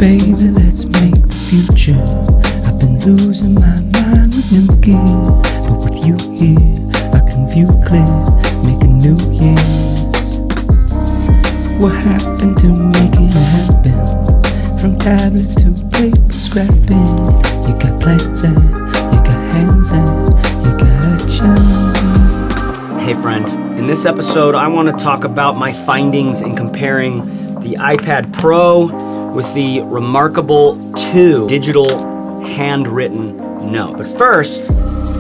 Baby, let's make the future. I've been losing my mind with new gear, but with you here, I can view clear, making new years. What happened to making it happen? From tablets to paper scrapping. You got plans and you got hands and you got action. Hey friend, in this episode I want to talk about my findings in comparing the iPad Pro with the remarkable 2 digital handwritten notes. But first,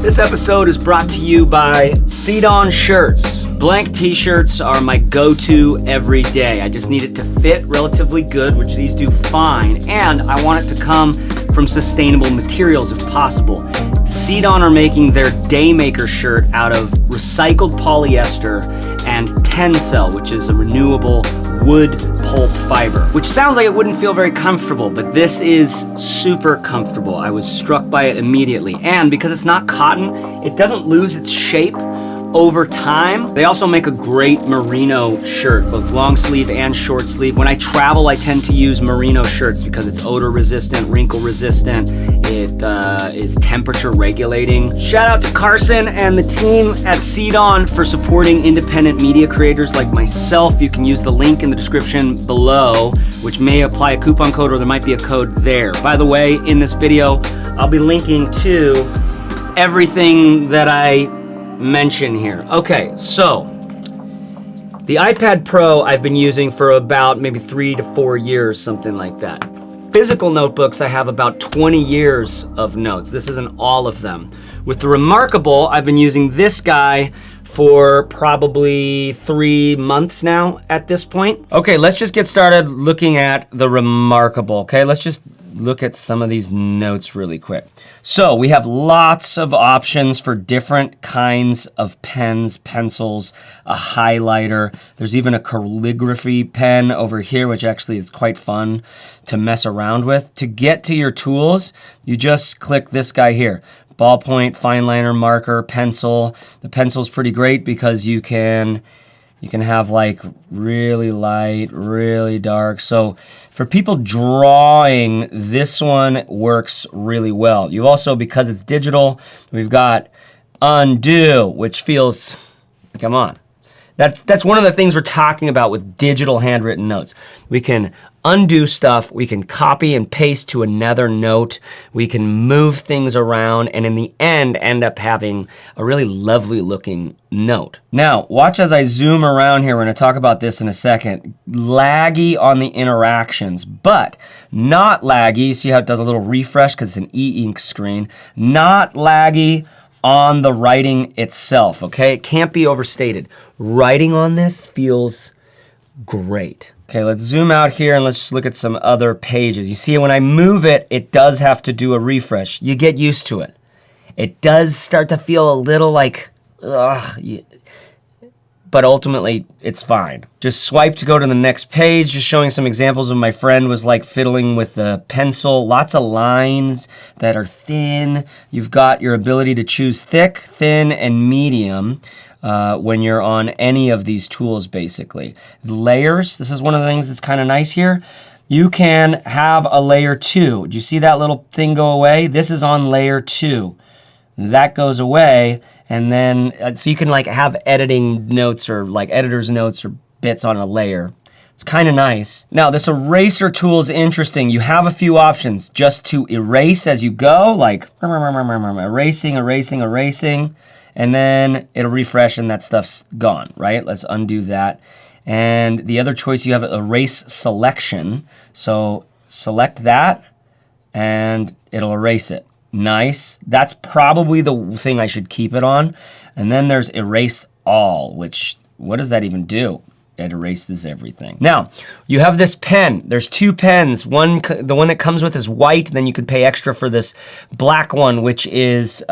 this episode is brought to you by Seed-On Shirts. Blank t-shirts are my go-to every day. I just need it to fit relatively good, which these do fine, and I want it to come from sustainable materials if possible. Seed-On are making their Daymaker shirt out of recycled polyester and Tencel, which is a renewable wood pulp fiber, which sounds like it wouldn't feel very comfortable, but this is super comfortable. I was struck by it immediately. And because it's not cotton, it doesn't lose its shape over time. They also make a great merino shirt, both long sleeve and short sleeve. When I travel, I tend to use merino shirts because it's odor resistant, wrinkle resistant. It is temperature regulating. Shout out to Carson and the team at Seed-On for supporting independent media creators like myself. You can use the link in the description below, which may apply a coupon code, or there might be a code there. By the way, in this video, I'll be linking to everything that I mention here. Okay, so the iPad Pro I've been using for about maybe 3 to 4 years, something like that. Physical notebooks, I have about 20 years of notes. This isn't all of them. With the Remarkable, I've been using this guy for probably 3 months now at this point. Okay, let's just get started looking at the Remarkable, okay? Let's just look at some of these notes really quick. So we have lots of options for different kinds of pens, pencils, a highlighter. There's even a calligraphy pen over here, which actually is quite fun to mess around with. To get to your tools, you just click this guy here. Ballpoint, fine liner, marker, pencil. The pencil's pretty great because you can have like really light, really dark. So for people drawing, this one works really well. You also, because it's digital, we've got undo, which feels, come on. That's one of the things we're talking about with digital handwritten notes. We can undo stuff, we can copy and paste to another note, we can move things around, and in the end up having a really lovely looking note. Now, watch as I zoom around here. We're gonna talk about this in a second. Laggy on the interactions, but not laggy. See how it does a little refresh because it's an e-ink screen. Not laggy on the writing itself, okay? It can't be overstated. Writing on this feels great. Okay, let's zoom out here and let's just look at some other pages. You see, when I move it, it does have to do a refresh. You get used to it. It does start to feel a little like, ugh, but ultimately it's fine. Just swipe to go to the next page, just showing some examples of my friend was like fiddling with the pencil. Lots of lines that are thin. You've got your ability to choose thick, thin, and medium when you're on any of these tools, basically. Layers, this is one of the things that's kind of nice here. You can have a layer 2. Do you see that little thing go away? This is on layer 2. That goes away, and then, so you can like have editing notes or like editor's notes or bits on a layer. It's kind of nice. Now, this eraser tool is interesting. You have a few options just to erase as you go, like erasing, and then it'll refresh and that stuff's gone, right? Let's undo that. And the other choice, you have erase selection. So select that and it'll erase it. Nice. That's probably the thing I should keep it on. And then there's erase all, which, what does that even do? It erases everything. Now, you have this pen. There's 2 pens. The one that comes with is white, then you could pay extra for this black one, which is,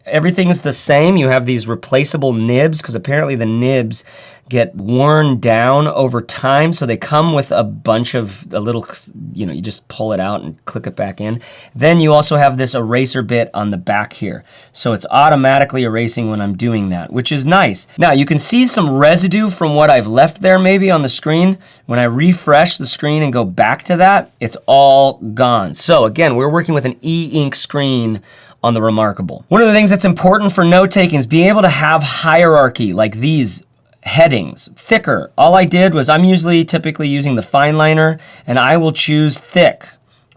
everything's the same. You have these replaceable nibs, because apparently the nibs get worn down over time. So they come with a bunch of a little, you just pull it out and click it back in. Then you also have this eraser bit on the back here. So it's automatically erasing when I'm doing that, which is nice. Now you can see some residue from what I've left there maybe on the screen. When I refresh the screen and go back to that, it's all gone. So again, we're working with an e-ink screen on the Remarkable. One of the things that's important for note taking is being able to have hierarchy, like these headings, thicker. All I did was I'm typically using the fine liner, and I will choose thick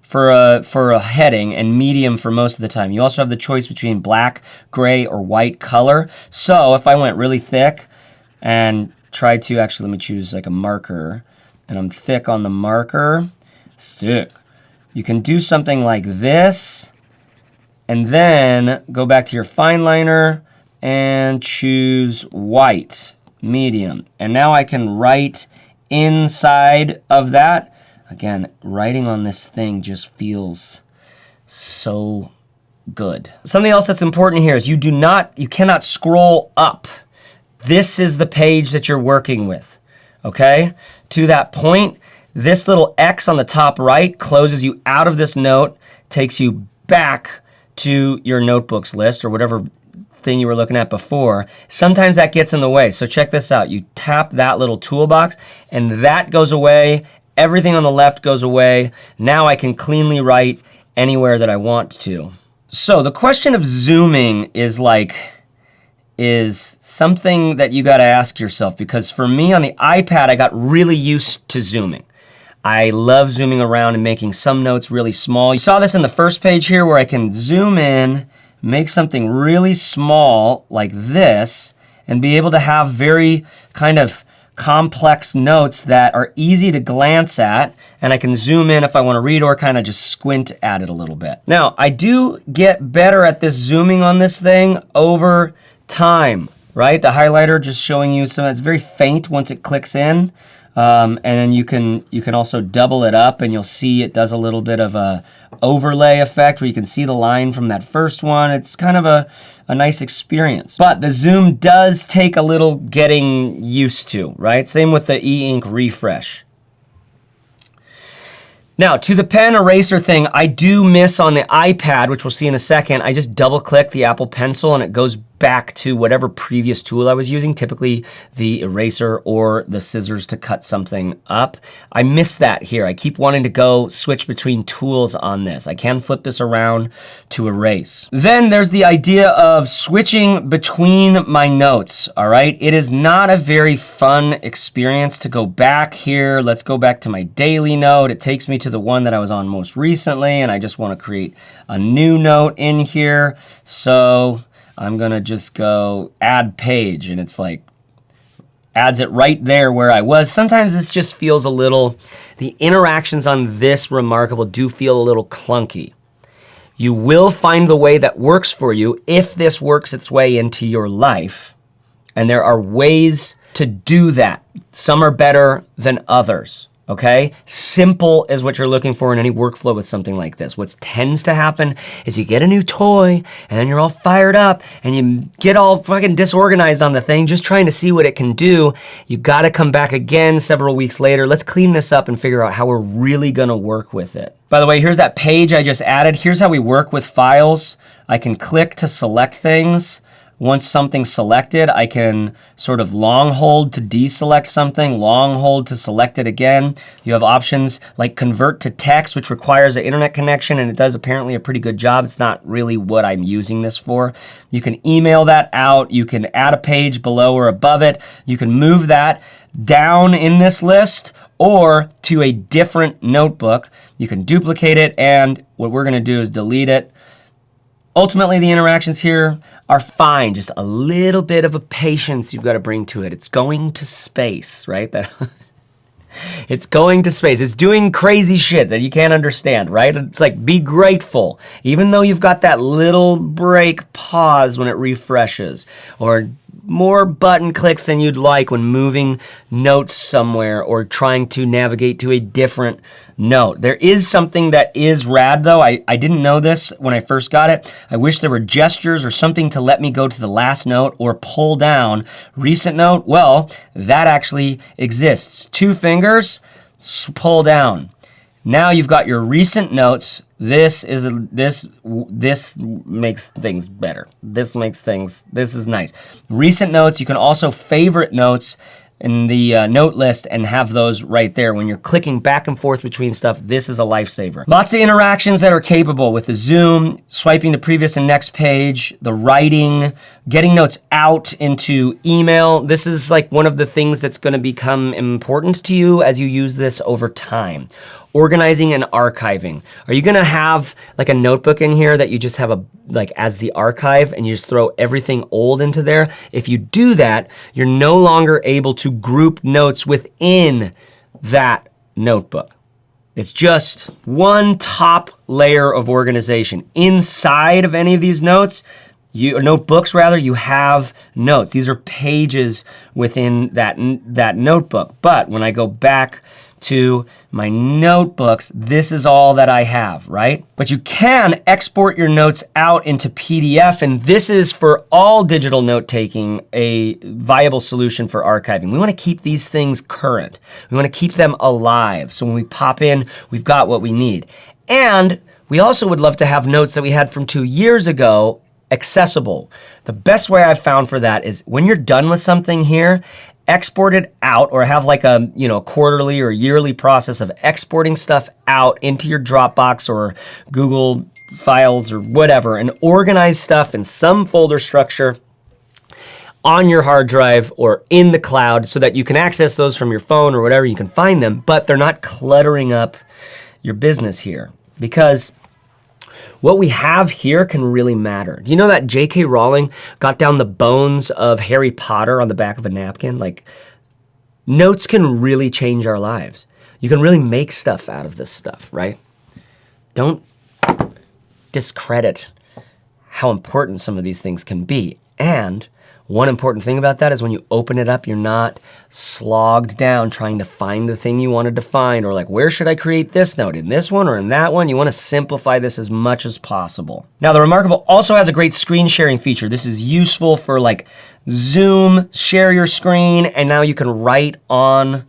for a heading and medium for most of the time. You also have the choice between black, gray, or white color. So if I went really thick and tried to, actually let me choose like a marker, and I'm thick on the marker, thick. You can do something like this, and then go back to your fine liner and choose white, medium. And now I can write inside of that. Again, writing on this thing just feels so good. Something else that's important here is you cannot scroll up. This is the page that you're working with, okay? To that point, this little X on the top right closes you out of this note, takes you back to your notebooks list or whatever thing you were looking at before. Sometimes that gets in the way. So check this out. You tap that little toolbox and that goes away. Everything on the left goes away. Now I can cleanly write anywhere that I want to. So the question of zooming is something that you got to ask yourself, because for me on the iPad, I got really used to zooming. I love zooming around and making some notes really small. You saw this in the first page here where I can zoom in, make something really small like this, and be able to have very kind of complex notes that are easy to glance at, and I can zoom in if I want to read or kind of just squint at it a little bit. Now, I do get better at this zooming on this thing over time, right? The highlighter just showing you some, it's very faint once it clicks in. And then you can also double it up and you'll see it does a little bit of a overlay effect where you can see the line from that first one. It's kind of a nice experience. But the zoom does take a little getting used to, right? Same with the e-ink refresh. Now, to the pen eraser thing, I do miss on the iPad, which we'll see in a second. I just double click the Apple Pencil and it goes back to whatever previous tool I was using, typically the eraser or the scissors to cut something up. I miss that here. I keep wanting to go switch between tools on this. I can flip this around to erase. Then there's the idea of switching between my notes, all right? It is not a very fun experience to go back here. Let's go back to my daily note. It takes me to the one that I was on most recently, and I just want to create a new note in here. So I'm gonna just go add page, and it's like adds it right there where I was. Sometimes this just feels a little, the interactions on this Remarkable do feel a little clunky. You will find the way that works for you if this works its way into your life. And there are ways to do that. Some are better than others. Okay? Simple is what you're looking for in any workflow with something like this. What tends to happen is you get a new toy and then you're all fired up and you get all fucking disorganized on the thing just trying to see what it can do. You gotta come back again several weeks later. Let's clean this up and figure out how we're really gonna work with it. By the way, here's that page I just added. Here's how we work with files. I can click to select things. Once something's selected, I can sort of long hold to deselect something, long hold to select it again. You have options like convert to text, which requires an internet connection, and it does apparently a pretty good job. It's not really what I'm using this for. You can email that out. You can add a page below or above it. You can move that down in this list or to a different notebook. You can duplicate it, and what we're gonna do is delete it. Ultimately, the interactions here are fine. Just a little bit of a patience you've got to bring to it. It's going to space, right? It's going to space. It's doing crazy shit that you can't understand, right? It's like, be grateful. Even though you've got that little break pause when it refreshes, or more button clicks than you'd like when moving notes somewhere or trying to navigate to a different note. There is something that is rad though. I didn't know this when I first got it. I wish there were gestures or something to let me go to the last note or pull down recent note. Well, that actually exists. 2 fingers, pull down. Now you've got your recent notes. This makes things better. This is nice. Recent notes, you can also favorite notes in the note list and have those right there. When you're clicking back and forth between stuff, this is a lifesaver. Lots of interactions that are capable with the zoom, swiping to previous and next page, the writing, getting notes out into email. This is like one of the things that's gonna become important to you as you use this over time. Organizing and archiving. Are you gonna have like a notebook in here that you just have as the archive and you just throw everything old into there? If you do that, you're no longer able to group notes within that notebook. It's just one top layer of organization. Inside of any of these notes, notebooks rather, you have notes. These are pages within that notebook. But when I go back to my notebooks, this is all that I have, right? But you can export your notes out into PDF, and this is for all digital note-taking a viable solution for archiving. We wanna keep these things current. We wanna keep them alive. So when we pop in, we've got what we need. And we also would love to have notes that we had from 2 years ago accessible. The best way I've found for that is when you're done with something here, export it out, or have like a quarterly or yearly process of exporting stuff out into your Dropbox or Google Files or whatever, and organize stuff in some folder structure on your hard drive or in the cloud so that you can access those from your phone or whatever, you can find them, but they're not cluttering up your business here. Because what we have here can really matter. Do you know that J.K. Rowling got down the bones of Harry Potter on the back of a napkin? Like, notes can really change our lives. You can really make stuff out of this stuff, right? Don't discredit how important some of these things can be. And one important thing about that is when you open it up, you're not slogged down trying to find the thing you wanted to find, or like, where should I create this note? In this one or in that one? You wanna simplify this as much as possible. Now, the Remarkable also has a great screen sharing feature. This is useful for like Zoom, share your screen, and now you can write on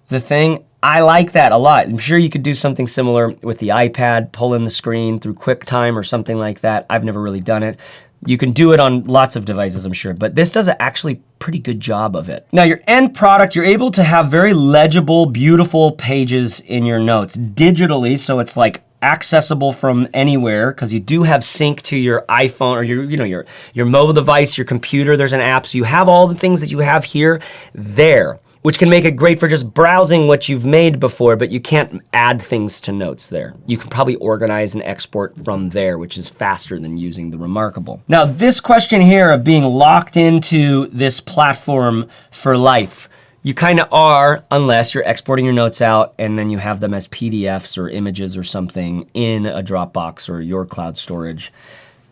the thing. I like that a lot. I'm sure you could do something similar with the iPad, pull in the screen through QuickTime or something like that. I've never really done it. You can do it on lots of devices, I'm sure, but this does an actually pretty good job of it. Now, your end product, you're able to have very legible, beautiful pages in your notes digitally, so it's like accessible from anywhere, because you do have sync to your iPhone or your mobile device, your computer. There's an app, so you have all the things that you have here there, which can make it great for just browsing what you've made before, but you can't add things to notes there. You can probably organize and export from there, which is faster than using the Remarkable. Now, this question here of being locked into this platform for life, you kind of are, unless you're exporting your notes out and then you have them as PDFs or images or something in a Dropbox or your cloud storage.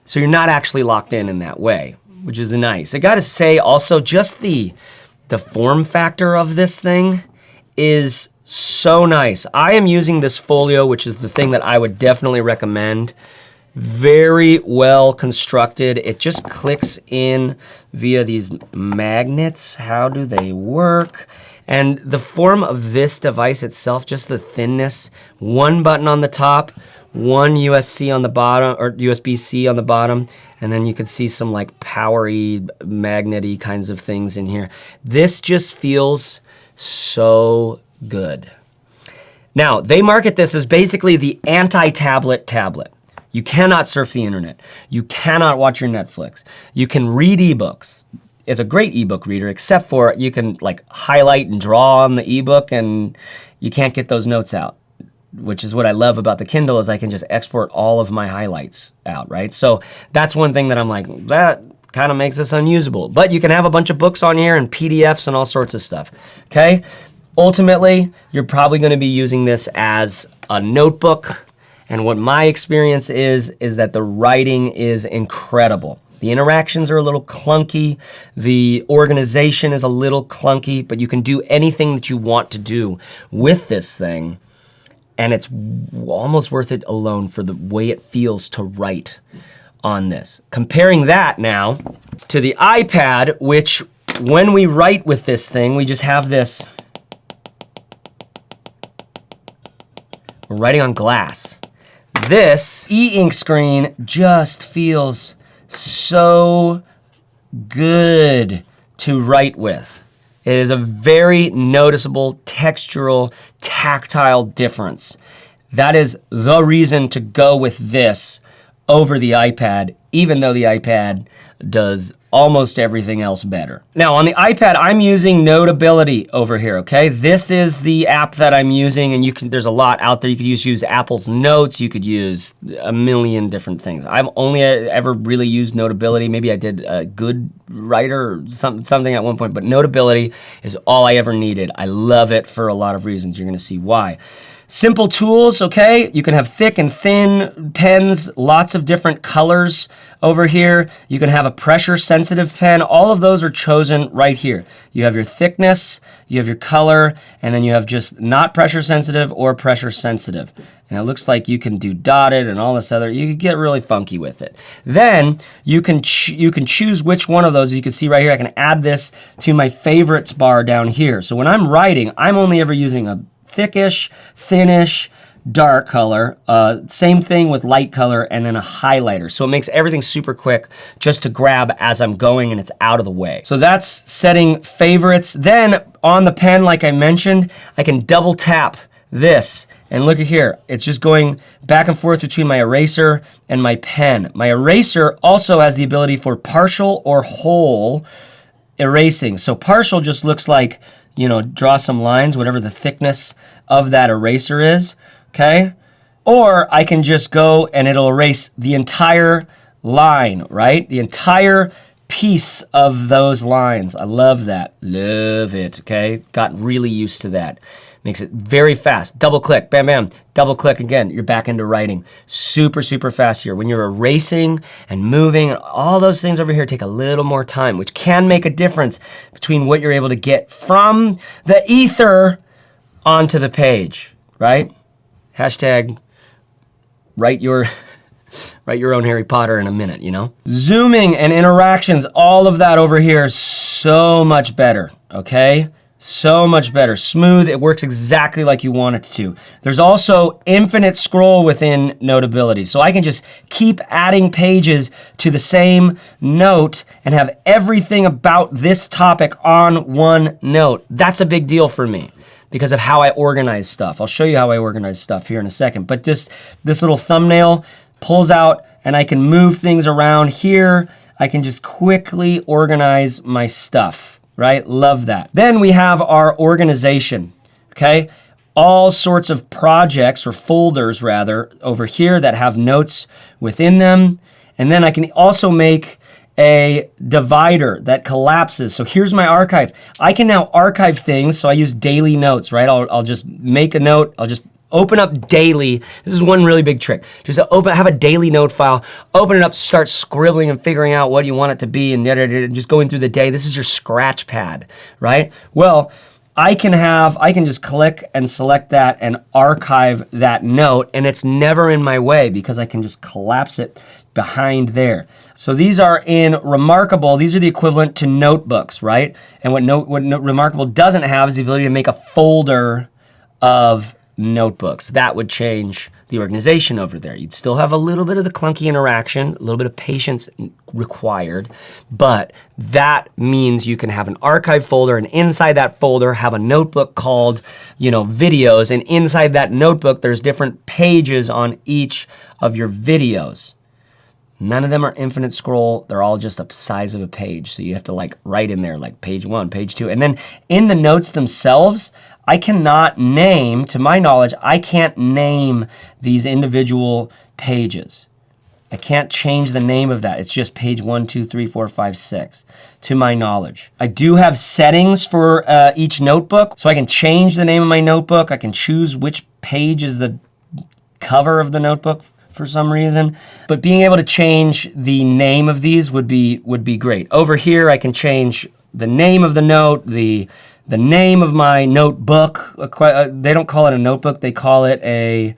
So you're not actually locked in that way, which is nice. I gotta say also, just the form factor of this thing is so nice. I am using this folio, which is the thing that I would definitely recommend. Very well constructed. It just clicks in via these magnets. How do they work? And the form of this device itself, just the thinness, one button on the top, one USB-C on the bottom, or USB-C on the bottom, and then you can see some like powery, magnety kinds of things in here. This just feels so good. Now, they market this as basically the anti-tablet tablet. You cannot surf the internet. You cannot watch your Netflix. You can read ebooks. It's a great ebook reader, except for you can like highlight and draw on the ebook, and you can't get those notes out, which is what I love about the Kindle, is I can just export all of my highlights out, right? So that's one thing that I'm like, that kind of makes this unusable. But you can have a bunch of books on here and PDFs and all sorts of stuff, okay? Ultimately, you're probably gonna be using this as a notebook, and what my experience is that the writing is incredible. The interactions are a little clunky. The organization is a little clunky, but you can do anything that you want to do with this thing. And it's almost worth it alone for the way it feels to write on this. Comparing that now to the iPad, which when we write with this thing, we just have this, we're writing on glass. This e-ink screen just feels so good to write with. It is a very noticeable textural, tactile difference. That is the reason to go with this over the iPad, even though the iPad does almost everything else better. Now on the iPad, I'm using Notability over here, okay? This is the app that I'm using, and there's a lot out there. You could use Apple's Notes, you could use a million different things. I've only ever really used Notability. Maybe I did a Good Writer or something at one point, but Notability is all I ever needed. I love it for a lot of reasons. You're gonna see why. Simple tools, okay? You can have thick and thin pens, lots of different colors over here. You can have a pressure sensitive pen. All of those are chosen right here. You have your thickness, you have your color, and then you have just not pressure sensitive or pressure sensitive. And it looks like you can do dotted and all this other, you can get really funky with it. Then you can choose which one of those. You can see right here, I can add this to my favorites bar down here. So when I'm writing, I'm only ever using a thickish, thinnish, dark color. Same thing with light color and then a highlighter. So it makes everything super quick just to grab as I'm going and it's out of the way. So that's setting favorites. Then on the pen, like I mentioned, I can double tap this and look at here. It's just going back and forth between my eraser and my pen. My eraser also has the ability for partial or whole erasing. So partial just looks like, you know, draw some lines, whatever the thickness of that eraser is, okay? Or I can just go and it'll erase the entire line, right? The entire piece of those lines. I love that, love it, okay? Got really used to that. Makes it very fast. Double click, bam, bam. Double click again, you're back into writing. Super, super fast here. When you're erasing and moving, all those things over here take a little more time, which can make a difference between what you're able to get from the ether onto the page, right? Hashtag write your own Harry Potter in a minute, you know? Zooming and interactions, all of that over here is so much better, okay? So much better. Smooth, it works exactly like you want it to. There's also infinite scroll within Notability. So I can just keep adding pages to the same note and have everything about this topic on one note. That's a big deal for me because of how I organize stuff. I'll show you how I organize stuff here in a second. But just this little thumbnail pulls out and I can move things around here. I can just quickly organize my stuff. Right? Love that. Then we have our organization, okay? All sorts of projects or folders rather over here that have notes within them. And then I can also make a divider that collapses. So here's my archive. I can now archive things. So I use daily notes, right? I'll just make a note. I'll just open up daily. This is one really big trick. Just have a daily note file, open it up, start scribbling and figuring out what you want it to be and just going through the day. This is your scratch pad, right? Well, I can just click and select that and archive that note and it's never in my way because I can just collapse it behind there. So these are in Remarkable. These are the equivalent to notebooks, right? And what Remarkable doesn't have is the ability to make a folder of notebooks. That would change the organization over there. You'd still have a little bit of the clunky interaction, a little bit of patience required, but that means you can have an archive folder and inside that folder have a notebook called, you know, videos, and inside that notebook there's different pages on each of your videos. None of them are infinite scroll. They're all just the size of a page. So you have to like write in there like page 1, page 2. And then in the notes themselves, I cannot name, to my knowledge, I can't name these individual pages. I can't change the name of that. It's just page 1, 2, 3, 4, 5, 6, to my knowledge. I do have settings for each notebook, so I can change the name of my notebook. I can choose which page is the cover of the notebook, for some reason. But being able to change the name of these would be great. Over here, I can change the name of the note, the name of my notebook. They don't call it a notebook, they call it a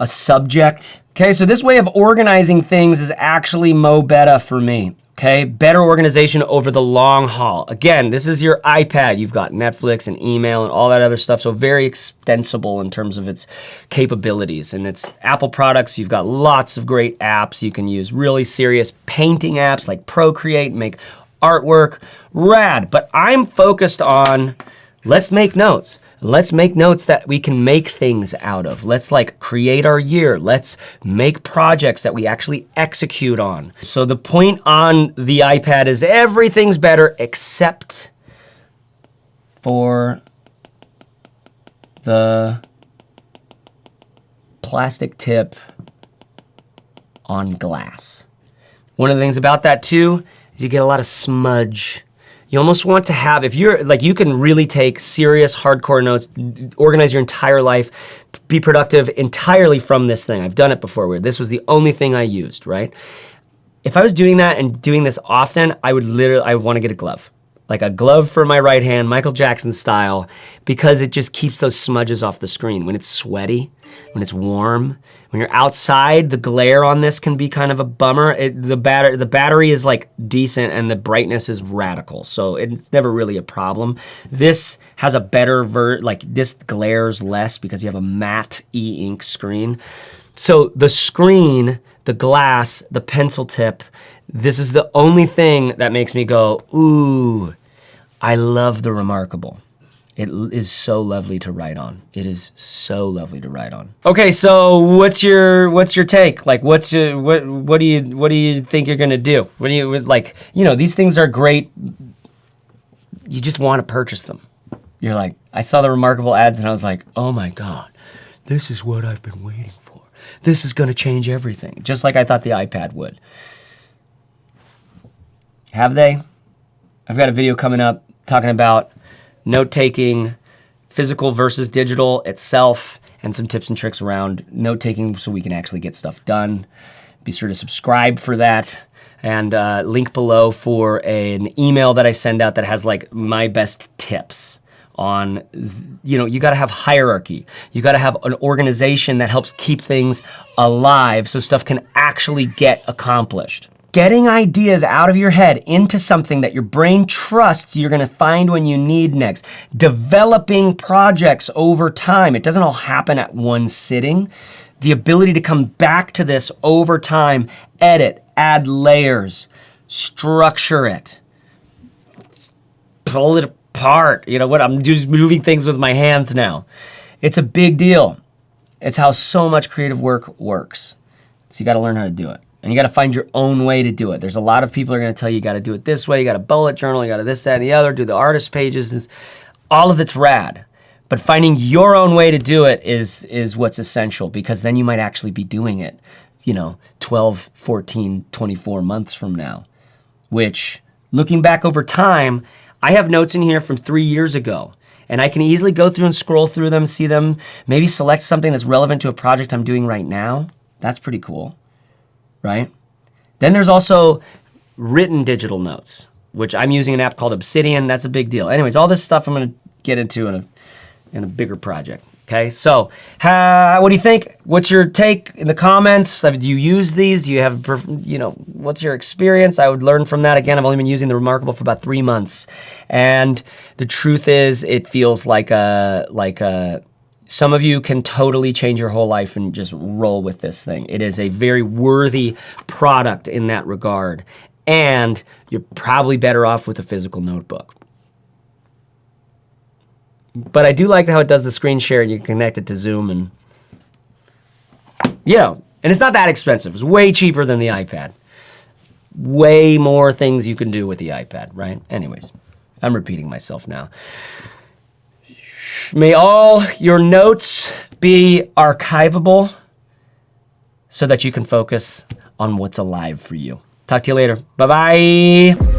subject. Okay, so this way of organizing things is actually better for me. Okay, better organization over the long haul. Again, this is your iPad. You've got Netflix and email and all that other stuff, so very extensible in terms of its capabilities. And it's Apple products. You've got lots of great apps. You can use really serious painting apps like Procreate, make artwork, rad. But I'm focused on, let's make notes. Let's make notes that we can make things out of. Let's like create our year. Let's make projects that we actually execute on. So the point on the iPad is everything's better except for the plastic tip on glass. One of the things about that too is you get a lot of smudge. You almost want to have, if you're like, you can really take serious hardcore notes, organize your entire life, be productive entirely from this thing. I've done it before where this was the only thing I used, right? If I was doing that and doing this often, I would want to get a glove. Like a glove for my right hand, Michael Jackson style, because it just keeps those smudges off the screen. When it's sweaty, when it's warm, when you're outside, the glare on this can be kind of a bummer. The battery is like decent and the brightness is radical, so it's never really a problem. This has a better this glares less because you have a matte e-ink screen. So the screen, the glass, the pencil tip, this is the only thing that makes me go, ooh, I love the Remarkable. It is so lovely to write on. It is so lovely to write on. Okay, so what's your take? Like, what do you think you're gonna do? What do you like? You know, these things are great. You just want to purchase them. You're like, I saw the Remarkable ads and I was like, oh my God, this is what I've been waiting for. This is gonna change everything. Just like I thought the iPad would. Have they? I've got a video coming up talking about note-taking, physical versus digital itself, and some tips and tricks around note-taking so we can actually get stuff done. Be sure to subscribe for that, and link below for an email that I send out that has like my best tips on, you know, you gotta have hierarchy. You gotta have an organization that helps keep things alive so stuff can actually get accomplished. Getting ideas out of your head into something that your brain trusts you're gonna find when you need next. Developing projects over time. It doesn't all happen at one sitting. The ability to come back to this over time, edit, add layers, structure it, pull it apart. You know what, I'm just moving things with my hands now. It's a big deal. It's how so much creative work works. So you gotta learn how to do it. And you gotta find your own way to do it. There's a lot of people who are gonna tell you gotta do it this way, you gotta bullet journal, you gotta this, that, and the other, do the artist pages, all of it's rad. But finding your own way to do it is what's essential, because then you might actually be doing it, you know, 12, 14, 24 months from now. Which, looking back over time, I have notes in here from 3 years ago. And I can easily go through and scroll through them, see them, maybe select something that's relevant to a project I'm doing right now. That's pretty cool. Right? Then there's also written digital notes, which I'm using an app called Obsidian. That's a big deal. Anyways, all this stuff I'm gonna get into in a bigger project. Okay, so what do you think? What's your take in the comments? Do you use these? Do you have, you know, what's your experience? I would learn from that. Again, I've only been using the Remarkable for about 3 months, and the truth is, it feels like some of you can totally change your whole life and just roll with this thing. It is a very worthy product in that regard. And you're probably better off with a physical notebook. But I do like how it does the screen share and you can connect it to Zoom and, you know, and it's not that expensive. It's way cheaper than the iPad. Way more things you can do with the iPad, right? Anyways, I'm repeating myself now. May all your notes be archivable so that you can focus on what's alive for you. Talk to you later. Bye-bye.